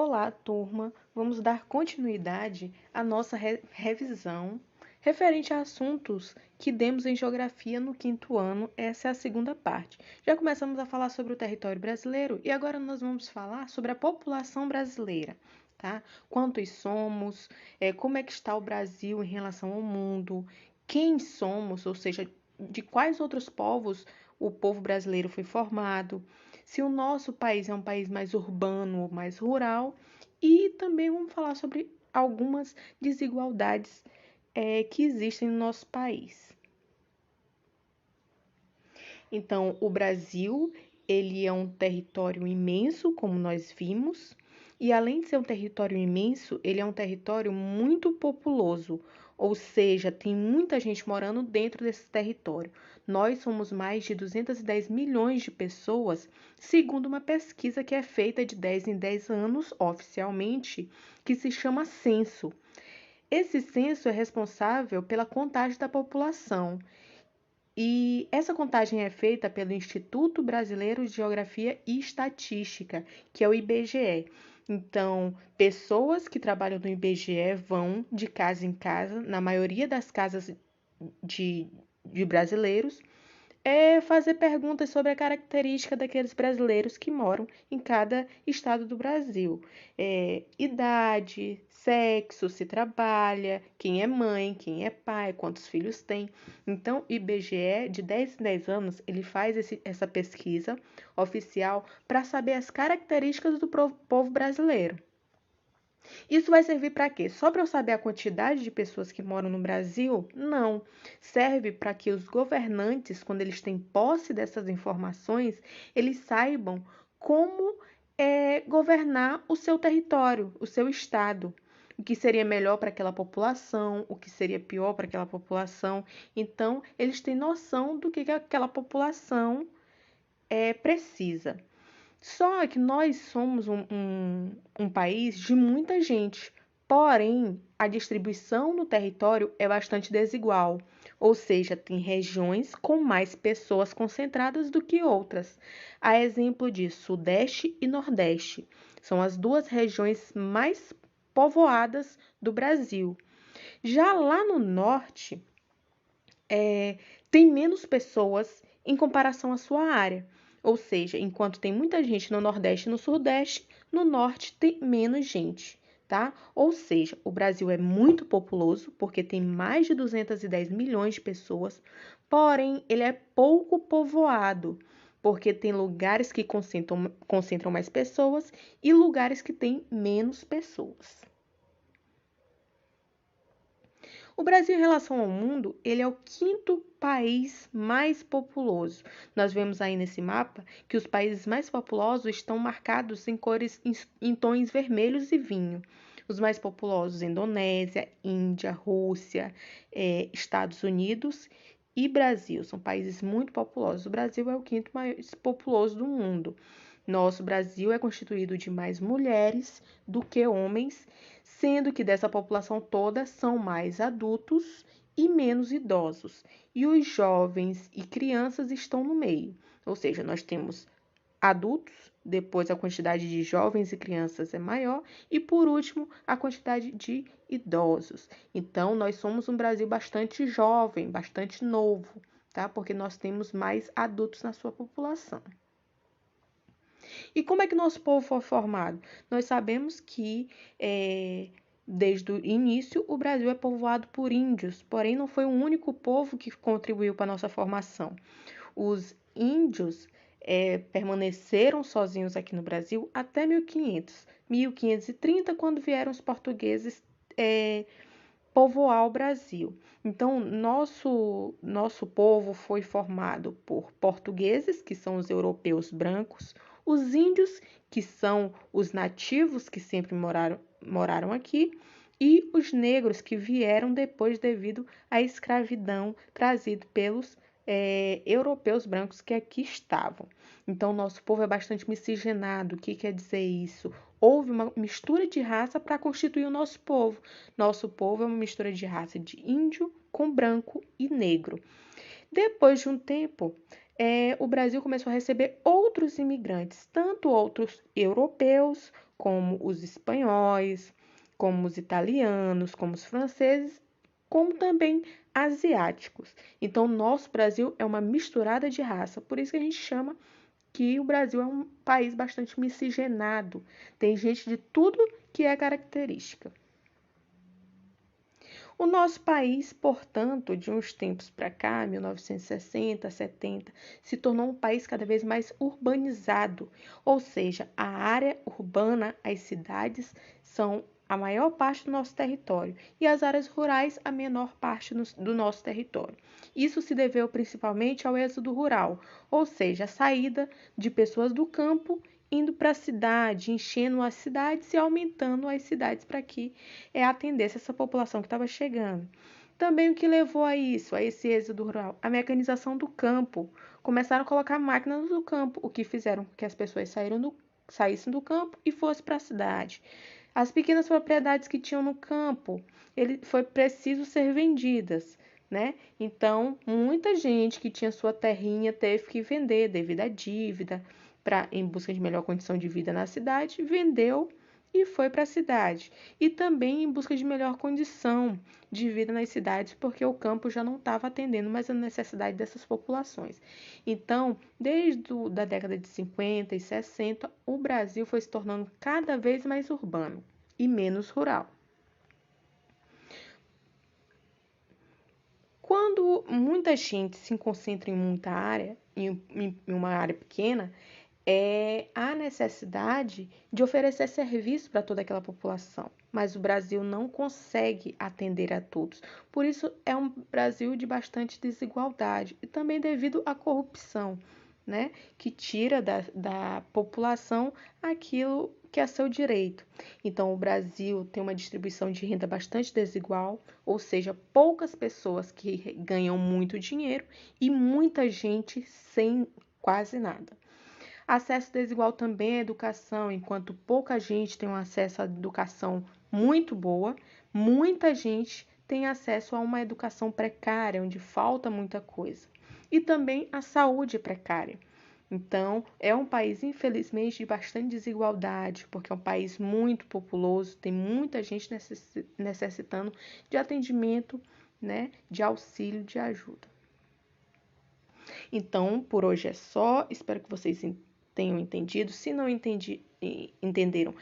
Olá, turma! Vamos dar continuidade à nossa revisão referente a assuntos que demos em geografia no quinto ano. Essa é a segunda parte. Já começamos a falar sobre o território brasileiro e agora nós vamos falar sobre a população brasileira, tá? Quantos somos, como é que está o Brasil em relação ao mundo, quem somos, ou seja, de quais outros povos o povo brasileiro foi formado, se o nosso país é um país mais urbano ou mais rural, e também vamos falar sobre algumas desigualdades que existem no nosso país. Então, o Brasil, ele é um território imenso, como nós vimos, e além de ser um território imenso, ele é um território muito populoso, ou seja, tem muita gente morando dentro desse território. Nós somos mais de 210 milhões de pessoas, segundo uma pesquisa que é feita de 10 em 10 anos, oficialmente, que se chama censo. Esse censo é responsável pela contagem da população. E essa contagem é feita pelo Instituto Brasileiro de Geografia e Estatística, que é o IBGE. Então, pessoas que trabalham no IBGE vão de casa em casa, na maioria das casas de brasileiros, fazer perguntas sobre a característica daqueles brasileiros que moram em cada estado do Brasil. Idade, sexo, se trabalha, quem é mãe, quem é pai, quantos filhos tem. Então, o IBGE, de 10 em 10 anos, ele faz essa pesquisa oficial para saber as características do povo brasileiro. Isso vai servir para quê? Só para eu saber a quantidade de pessoas que moram no Brasil? Não. Serve para que os governantes, quando eles têm posse dessas informações, eles saibam como governar o seu território, o seu estado. O que seria melhor para aquela população, o que seria pior para aquela população. Então, eles têm noção do que aquela população precisa. Só que nós somos um país de muita gente, porém a distribuição no território é bastante desigual, ou seja, tem regiões com mais pessoas concentradas do que outras. A exemplo de Sudeste e Nordeste, são as duas regiões mais povoadas do Brasil. Já lá no Norte, tem menos pessoas em comparação à sua área. Ou seja, enquanto tem muita gente no Nordeste e no Sudeste, no Norte tem menos gente, tá? Ou seja, o Brasil é muito populoso, porque tem mais de 210 milhões de pessoas, porém, ele é pouco povoado, porque tem lugares que concentram mais pessoas e lugares que têm menos pessoas. O Brasil, em relação ao mundo, ele é o quinto país mais populoso. Nós vemos aí nesse mapa que os países mais populosos estão marcados em cores em tons vermelhos e vinho. Os mais populosos: Indonésia, Índia, Rússia, Estados Unidos e Brasil. São países muito populosos. O Brasil é o quinto mais populoso do mundo. Nosso Brasil é constituído de mais mulheres do que homens, sendo que dessa população toda são mais adultos e menos idosos. E os jovens e crianças estão no meio. Ou seja, nós temos adultos, depois a quantidade de jovens e crianças é maior e por último a quantidade de idosos. Então nós somos um Brasil bastante jovem, bastante novo, tá? Porque nós temos mais adultos na sua população. E como é que nosso povo foi formado? Nós sabemos que desde o início o Brasil é povoado por índios, porém não foi o único povo que contribuiu para a nossa formação. Os índios permaneceram sozinhos aqui no Brasil até 1500, 1530, quando vieram os portugueses povoar o Brasil. Então, nosso povo foi formado por portugueses, que são os europeus brancos, os índios, que são os nativos que sempre moraram aqui, e os negros que vieram depois devido à escravidão trazida pelos europeus brancos que aqui estavam. Então, nosso povo é bastante miscigenado. O que quer dizer isso? Houve uma mistura de raça para constituir o nosso povo. Nosso povo é uma mistura de raça de índio com branco e negro. Depois de um tempo, o Brasil começou a receber outros imigrantes, tanto outros europeus, como os espanhóis, como os italianos, como os franceses, como também asiáticos. Então, nosso Brasil é uma misturada de raça, por isso que a gente chama que o Brasil é um país bastante miscigenado. Tem gente de tudo que é característica. O nosso país, portanto, de uns tempos para cá, 1960, 70, se tornou um país cada vez mais urbanizado, ou seja, a área urbana, as cidades, são a maior parte do nosso território e as áreas rurais a menor parte do nosso território. Isso se deveu principalmente ao êxodo rural, ou seja, a saída de pessoas do campo indo para a cidade, enchendo as cidades e aumentando as cidades para que atendesse essa população que estava chegando. Também o que levou a isso, a esse êxodo rural? A mecanização do campo. Começaram a colocar máquinas no campo, o que fizeram com que as pessoas saíssem do campo e fossem para a cidade. As pequenas propriedades que tinham no campo, foi preciso ser vendidas, né? Então, muita gente que tinha sua terrinha teve que vender devido à dívida, em busca de melhor condição de vida na cidade, vendeu e foi para a cidade. E também em busca de melhor condição de vida nas cidades, porque o campo já não estava atendendo mais a necessidade dessas populações. Então, desde a década de 50 e 60, o Brasil foi se tornando cada vez mais urbano e menos rural. Quando muita gente se concentra em muita área, em uma área pequena, há necessidade de oferecer serviço para toda aquela população, mas o Brasil não consegue atender a todos. Por isso, é um Brasil de bastante desigualdade e também devido à corrupção, né, que tira da população aquilo que é seu direito. Então, o Brasil tem uma distribuição de renda bastante desigual, ou seja, poucas pessoas que ganham muito dinheiro e muita gente sem quase nada. Acesso desigual também à educação, enquanto pouca gente tem um acesso à educação muito boa, muita gente tem acesso a uma educação precária, onde falta muita coisa. E também a saúde precária. Então, é um país, infelizmente, de bastante desigualdade, porque é um país muito populoso, tem muita gente necessitando de atendimento, né, de auxílio, de ajuda. Então, por hoje é só. Espero que vocês tenham entendido. Se não entenderam,